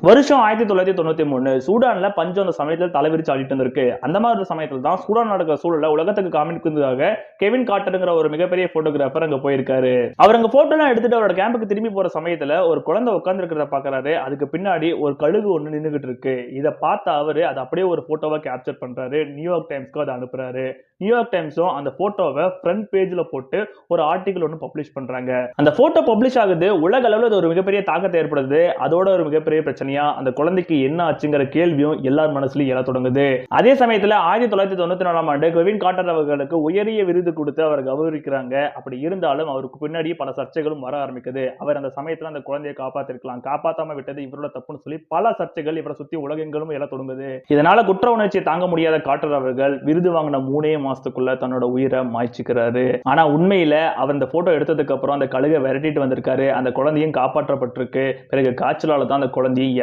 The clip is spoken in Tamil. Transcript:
வருஷம் 1993 சூடான்ல பஞ்சம் அந்த சமயத்தில் தலைவிரிச்சு ஆடிட்டு இருந்திருக்கு. அந்த மாதிரி சமயத்தில் தான் சூடான் நடக்கிற சூழலை உலகத்துக்கு காமிக்கிறதுக்காக கெவின் கார்ட்டர்ங்கிற ஒரு மிகப்பெரிய போட்டோகிராஃபர் அங்க போயிருக்காரு. அவர் அங்க போட்டோ எல்லாம் எடுத்துட்டு அவரோட கேம்புக்கு திரும்பி போற சமயத்துல ஒரு குழந்தை உட்கார்ந்து இருக்கிறத பாக்குறாரு. அதுக்கு பின்னாடி ஒரு கழுகு ஒண்ணு நின்னுகிட்டு இருக்கு. இதை பார்த்த அவரு அதை அப்படியே ஒரு போட்டோவா கேப்சர் பண்றாரு. நியூயார்க் டைம்ஸ்க்கு அதை அனுப்புறாரு. நியூயார்க் டைம்ஸும் அந்த போட்டோவை ஃப்ரண்ட் பேஜ்ல போட்டு ஒரு ஆர்டிகல் ஒன்று பப்ளிஷ் பண்றாங்க. அந்த போட்டோ பப்ளிஷ் ஆகுது. உலக அளவில் அது ஒரு மிகப்பெரிய தாக்கத்தை ஏற்படுது. அதோட ஒரு மிகப்பெரிய பிரச்சனையா அந்த குழந்தைக்கு என்ன ஆச்சுங்கிற கேள்வியும் எல்லார் மனசுலயும் எழ தொடங்குது. அதே சமயத்துல 1994 ஆண்டு கெவின் கார்ட்டர் அவர்களுக்கு உயரிய விருது கொடுத்து அவர் கௌரவிக்கிறாங்க. அப்படி இருந்தாலும் அவருக்கு பின்னாடி பல சர்ச்சைகளும் வர ஆரம்பிக்குது. அவர் அந்த சமயத்துல அந்த குழந்தையை காப்பாத்திருக்கலாம், காப்பாத்தாம விட்டது இவரோட தப்புன்னு சொல்லி பல சர்ச்சைகள் இவரை சுத்தி உலகெங்கிலும் எழ தொடங்குது. இதனால குற்ற உணர்ச்சியை தாங்க முடியாத கார்ட்டர் அவர்கள் விருது வாங்கின 3 மாசத்துக்குள்ள தன்னோட உயிரை மாய்ச்சிக்கிறாரு. ஆனா உண்மையில அவர் இந்த போட்டோ எடுத்ததுக்கு அப்புறம் அந்த கழுகை விரட்டிட்டு வந்திருக்காரு. அந்த குழந்தையும் காப்பாற்றப்பட்டிருக்கு. பிறகு காய்ச்சலால தான் அந்த குழந்தையும்